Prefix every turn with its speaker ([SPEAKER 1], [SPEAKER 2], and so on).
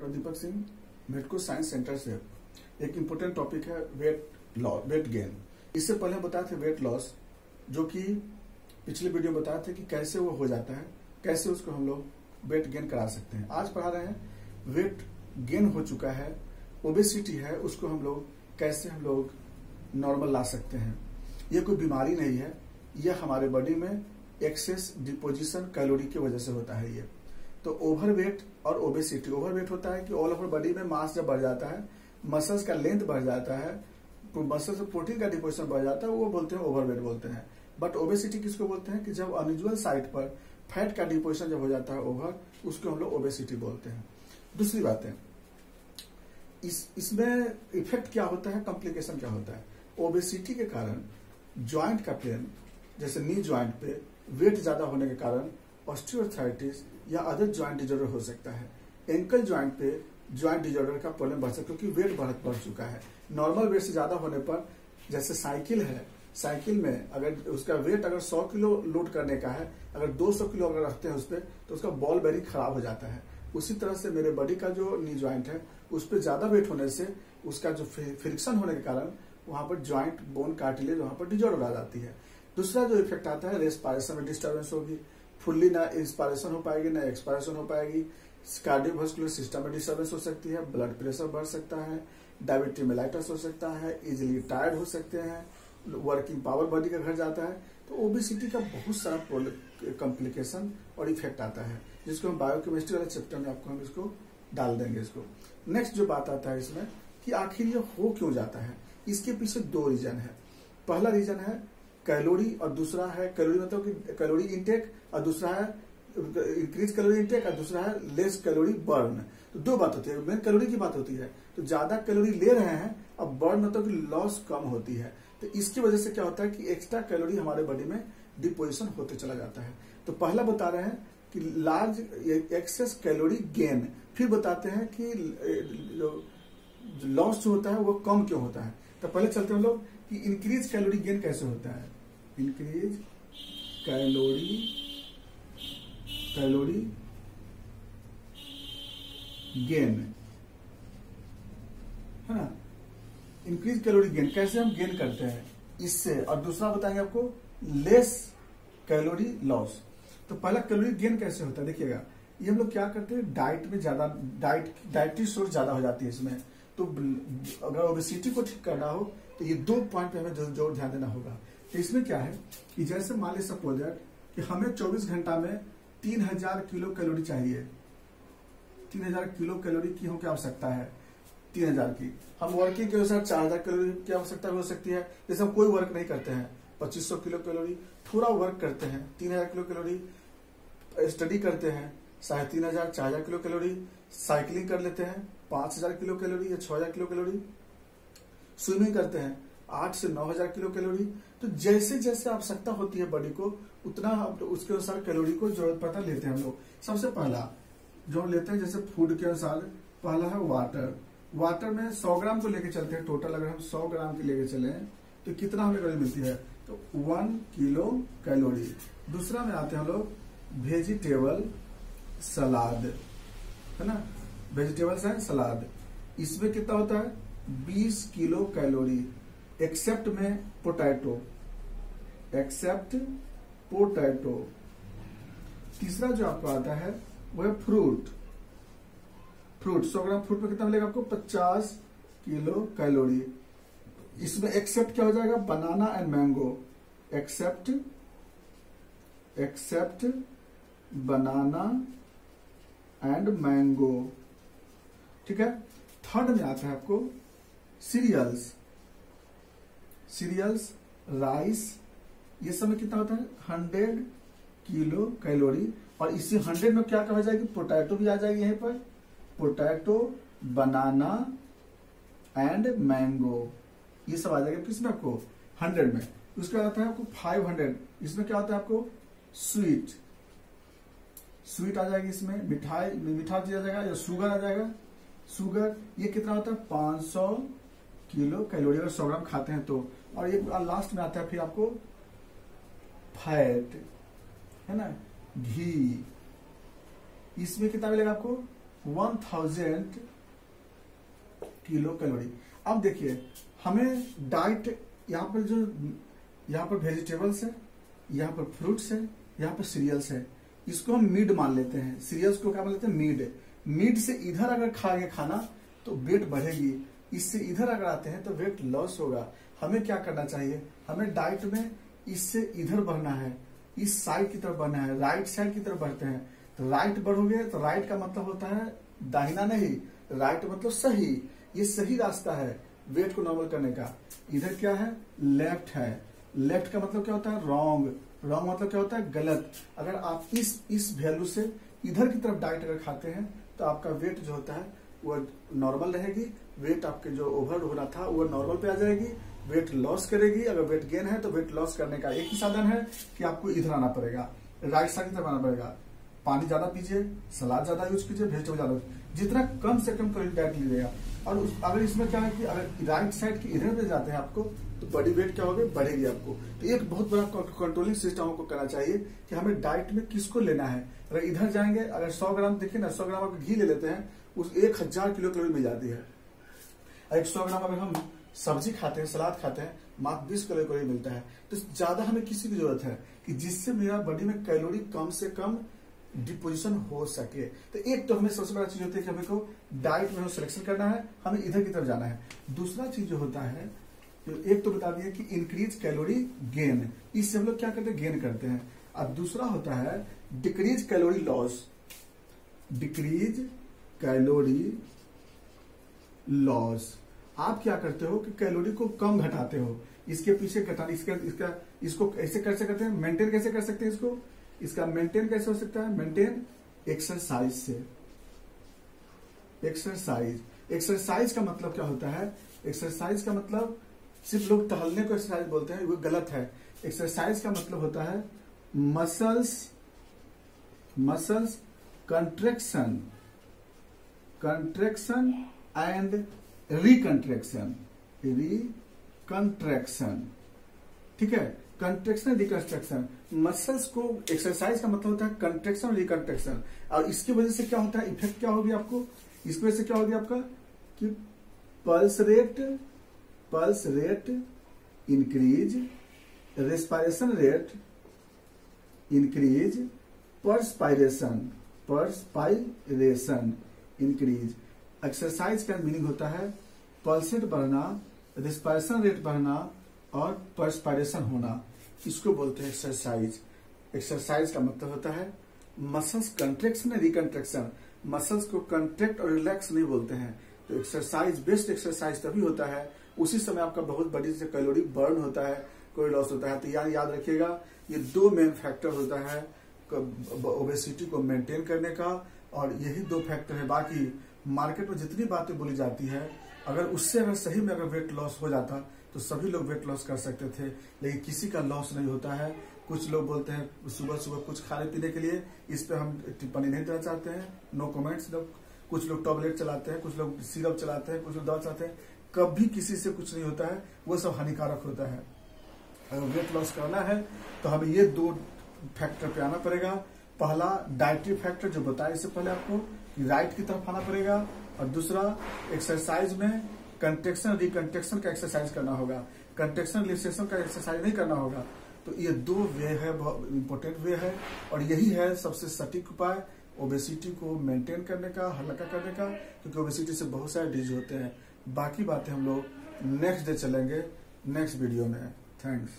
[SPEAKER 1] Doctor Deepak Singh, medico science centre से। एक important topic है वेट गेन। इससे पहले बताए थे वेट लॉस, जो कि पिछले वीडियो में बताए थे कि कैसे वो हो जाता है, कैसे उसको हम लोग वेट गेन करा सकते हैं। आज पढ़ा रहे हैं वेट गेन हो चुका है, ओबेसिटी है, उसको हम लोग कैसे नॉर्मल ला सकते हैं। ये कोई बीमारी नहीं है, यह हमारे बॉडी में एक्सेस डिपोजिशन कैलोरी की वजह से होता है। ये तो ओवरवेट और ओबेसिटी, ओवरवेट होता है कि ऑल ओवर बॉडी में मास जब बढ़ जाता है, मसल्स का लेंथ बढ़ जाता है, मसल्स से प्रोटीन का डिपोजिशन बढ़ जाता है, वो बोलते हैं ओवरवेट बोलते हैं। बट ओबेसिटी किसको बोलते हैं कि जब अनयूजुअल साइट पर फैट का डिपोजिशन जब हो जाता है ओवर, उसको हम लोग ओबेसिटी बोलते हैं। दूसरी बात है, इसमें इफेक्ट क्या होता है, कॉम्प्लिकेशन क्या होता है। ओबेसिटी के कारण ज्वाइंट का पेन, जैसे नी ज्वाइंट पे वेट ज्यादा होने के कारण ऑस्टियोआर्थराइटिस या अदर ज्वाइंट डिजॉर्डर हो सकता है। एंकल ज्वाइंट पे ज्वाइंट डिजॉर्डर का प्रॉब्लम बढ़ सकता है, क्योंकि वेट बढ़ चुका है। नॉर्मल वेट से ज्यादा होने पर, जैसे साइकिल है, साइकिल में अगर उसका वेट अगर 100 किलो लोड करने का है, अगर 200 किलो अगर रखते हैं उस पर, तो उसका बॉल बेरिंग खराब हो जाता है। उसी तरह से मेरे बॉडी का जो नी ज्वाइंट है, उस पर ज्यादा वेट होने से उसका जो फ्रिक्शन होने के कारण वहां पर ज्वाइंट बोन कार्टिलेज वहां पर डिजॉर्डर आ जाती है। दूसरा जो इफेक्ट आता है, रेस्पिरेशन में डिस्टर्बेंस होगी, फुल्ली ना इंस्पायरेशन हो पाएगी ना एक्सपायरेशन हो पाएगी। कार्डियोवास्कुलर सिस्टम में डिस्टर्बेंस हो सकती है, ब्लड प्रेशर बढ़ सकता है, डायबिटीज मेलाइटस हो सकता है, इजिली टायर्ड हो सकते हैं, वर्किंग पावर बॉडी का घट जाता है। तो ओबेसिटी का बहुत सारा कॉम्प्लिकेशन और इफेक्ट आता है, जिसको हम बायोकेमिस्ट्री वाले चैप्टर में आपको हम इसको डाल देंगे। इसको नेक्स्ट जो बात आता है इसमें कि आखिर ये हो क्यों जाता है, इसके पीछे दो रीजन है। पहला रीजन है कैलोरी, और दूसरा है कैलोरी मतलब कि कैलोरी इनटेक, और दूसरा है इंक्रीज कैलोरी इनटेक, और दूसरा है लेस कैलोरी बर्न। तो दो बात होती है, मेन कैलोरी की बात होती है। तो ज्यादा कैलोरी ले रहे हैं, अब बर्न मतलब कि लॉस कम होती है। तो इसकी वजह से क्या होता है कि एक्स्ट्रा कैलोरी हमारे बॉडी में डिपोजिशन होते चला जाता है। तो पहला बता रहे हैं कि लार्ज एक्सेस कैलोरी गेन, फिर बताते हैं कि लॉस जो होता है वो कम क्यों होता है। तो पहले चलते हैं हम लोग कि इंक्रीज कैलोरी गेन कैसे होता है। इंक्रीज कैलोरी गेन है ना। इंक्रीज कैलोरी गेन कैसे हम गेन करते हैं इससे, और दूसरा बताएंगे आपको लेस कैलोरी लॉस। तो पहला कैलोरी गेन कैसे होता है, देखिएगा ये हम लोग क्या करते हैं, डाइट में ज्यादा डाइटरी सोर्स ज्यादा हो जाती है इसमें। तो अगर ओबेसिटी को ठीक करना हो तो ये दो पॉइंट पे हमें जोर ध्यान देना होगा। तो इसमें क्या है कि जैसे मान ली सपोज दैट कि हमें 24 घंटा में 3000 किलो कैलोरी चाहिए, 3000 किलो कैलोरी की हमको आवश्यकता है, 3000 की। हम वर्किंग के अनुसार 4000 कैलोरी की आवश्यकता हो सकती है। जैसे हम कोई वर्क नहीं करते हैं, 2500 किलो कैलोरी, थोड़ा वर्क करते हैं 3000 किलो कैलोरी, स्टडी करते हैं 3500 4000 किलो कैलोरी, साइकिलिंग कर लेते हैं 5000 किलो कैलोरी या 6000 किलो कैलोरी, स्विमिंग करते हैं 8 से 9000 किलो कैलोरी। तो जैसे जैसे आवश्यकता होती है बॉडी को, उतना उसके अनुसार कैलोरी को जरूरत पड़ता लेते हैं हम लोग। सबसे पहला जो लेते हैं, जैसे फूड के अनुसार पहला है वाटर। वाटर में 100 ग्राम को लेके चलते हैं टोटल। अगर हम 100 ग्राम की लेके चले तो कितना हमें कैलोरी मिलती है, तो 1 किलो कैलोरी। दूसरा में आते हैं हम लोग वेजिटेबल सलाद, है ना, वेजिटेबल्स है सलाद। इसमें कितना होता है 20 किलो कैलोरी, एक्सेप्ट में पोटैटो, एक्सेप्ट पोटैटो। तीसरा जो आपको आता है वो है फ्रूट। 100 ग्राम फ्रूट में कितना मिलेगा आपको 50 किलो कैलोरी। इसमें एक्सेप्ट क्या हो जाएगा, banana and mango, except banana and mango, ठीक है। थर्ड में आता है आपको सीरियल्स, राइस, ये सब में कितना होता है 100 किलो कैलोरी। और इसी 100 में क्या कहा जाएगी, पोटैटो भी आ जाएगी यहीं पर, पोटैटो, बनाना एंड मैंगो, ये सब आ जाएगा किसमें आपको 100 में। उसके बाद आता है आपको 500, इसमें क्या होता है आपको स्वीट आ जाएगी, इसमें मीठा दिया जाएगा या शुगर आ जाएगा, शुगर। ये कितना होता है 500 किलो कैलोरी अगर 100 ग्राम खाते हैं तो। और ये लास्ट में आता है फिर आपको फैट, है ना, घी। इसमें कितना मिलेगा आपको 1000 किलो कैलोरी। अब देखिए हमें डाइट, यहाँ पर वेजिटेबल्स है, यहाँ पर फ्रूट्स है, यहाँ पर सीरियल्स है, इसको हम मीड मान लेते हैं। सीरियल्स को क्या मान लेते हैं? मीड। मीड से इधर अगर खाएंगे खाना तो वेट बढ़ेगी, इससे इधर अगर आते हैं तो वेट लॉस होगा। हमें क्या करना चाहिए? हमें डाइट में इससे इधर बढ़ना है, इस साइड की तरफ बढ़ना है, राइट साइड की तरफ बढ़ते हैं। तो राइट बढ़ोगे तो राइट का मतलब होता है दाहिना नहीं, राइट मतलब सही। ये सही रास्ता है वेट को नॉर्मल करने का। इधर क्या है? लेफ्ट है। लेफ्ट का मतलब क्या होता है? रॉन्ग। रॉन्ग मतलब क्या होता है? गलत। अगर आप इस वैल्यू से इधर की तरफ डाइट अगर खाते हैं तो आपका वेट जो होता है वो नॉर्मल रहेगी। वेट आपके जो ओवर होना था वो नॉर्मल पे आ जाएगी, वेट लॉस करेगी। अगर वेट गेन है तो वेट लॉस करने का एक ही साधन है कि आपको इधर आना पड़ेगा, राइट साइड की तरफ आना पड़ेगा। पानी ज्यादा पीजिए, सलाद ज्यादा यूज कीजिए, वेजिटेबल ज्यादा, जितना कम से कम कैलोरी डाइट लीजिएगा। और अगर इसमें क्या है कि अगर राइट साइड के इधर पे जाते हैं आपको तो बॉडी वेट क्या होगी? बढ़ेगी आपको। तो एक बहुत बड़ा कंट्रोलिंग सिस्टम आपको करना चाहिए कि हमें डाइट में किसको लेना है। अगर इधर जाएंगे, अगर 100 ग्राम देखिए ना, 100 ग्राम आप घी ले लेते हैं, उस 1000 किलो कैलोरी मिल जाती है। 100 ग्राम अगर हम सब्जी खाते हैं, सलाद खाते हैं, मात्र 20 कैलोरी मिलता है। तो ज्यादा हमें किसी की जरूरत है कि जिससे मेरा बॉडी में कैलोरी कम से कम डिपोजिशन हो सके। तो एक तो हमें सबसे बड़ा चीज होती है कि हमें को डाइट में सिलेक्शन करना है, हमें इधर की तरफ जाना है। दूसरा चीज जो होता है, तो एक तो बता दिया कि इंक्रीज कैलोरी गेन, इससे हम लोग क्या करते हैं? गेन करते हैं। अब दूसरा होता है decrease calorie loss. Decrease calorie loss, आप क्या करते हो कि कैलोरी को कम घटाते हो। इसके पीछे घटाने, इसको ऐसे कैसे करते हैं? मेंटेन कैसे कर सकते हैं इसको? इसका मेंटेन कैसे हो सकता है? मेंटेन एक्सरसाइज से। एक्सरसाइज का मतलब क्या होता है? एक्सरसाइज का मतलब सिर्फ लोग टहलने को एक्सरसाइज बोलते हैं, वो गलत है। एक्सरसाइज का मतलब होता है मसल्स कंट्रैक्शन एंड रिकंट्रैक्शन। ठीक है, कंट्रैक्शन रिकंस्ट्रक्शन। मसल्स को एक्सरसाइज का मतलब होता है कंट्रैक्शन रिकंट्रैक्शन। और इसकी वजह से क्या होता है? इफेक्ट क्या होगी आपको? इसकी वजह से क्या होगी आपका कि pulse rate increase, respiration rate increase, perspiration increase. Exercise का मीनिंग होता है पल्स रेट बढ़ना, रेस्पिरेशन रेट बढ़ना और पर्सपायरेशन होना, इसको बोलते हैं एक्सरसाइज। एक्सरसाइज का मतलब होता है मसल्स कंट्रैक्शन रिकंट्रैक्शन। मसल्स को कंट्रैक्ट और रिलैक्स नहीं बोलते हैं। तो एक्सरसाइज, बेस्ट एक्सरसाइज तभी होता है उसी समय आपका बहुत बड़ी से कैलोरी बर्न होता है, कोई लॉस होता है। तो याद रखिएगा, ये 2 मेन फैक्टर होता है ओबेसिटी को मेंटेन करने का, और यही 2 फैक्टर है। बाकी मार्केट में जितनी बातें बोली जाती है, अगर उससे अगर सही में अगर वेट लॉस हो जाता तो सभी लोग वेट लॉस कर सकते थे, लेकिन किसी का लॉस नहीं होता है। कुछ लोग बोलते हैं सुबह सुबह कुछ खाने पीने के लिए, इस पे हम टिप्पणी नहीं देना चाहते हैं, नो कमेंट्स। कुछ लोग टॉबलेट चलाते हैं, कुछ लोग सिरप चलाते हैं, कुछ लोग दवा चलाते हैं, कभी किसी से कुछ नहीं होता है, वो सब हानिकारक होता है। अगर वेट लॉस करना है तो हमें ये 2 फैक्टर पे आना पड़ेगा। पहला डाइटरी फैक्टर जो बताया इससे पहले आपको, राइट की तरफ आना पड़ेगा, और दूसरा एक्सरसाइज में कंट्रैक्शन रिकंट्रैक्शन का एक्सरसाइज करना होगा, कंट्रैक्शन रिलैक्सेशन का एक्सरसाइज नहीं करना होगा। तो ये 2 वे है, बहुत इंपॉर्टेंट वे है, और यही है सबसे सटीक उपाय ओबेसिटी को मेंटेन करने का, हल्का करने का, क्योंकि ओबेसिटी से बहुत सारे डिजीज होते हैं। बाकी बातें हम लोग नेक्स्ट डे चलेंगे, नेक्स्ट वीडियो में। थैंक्स।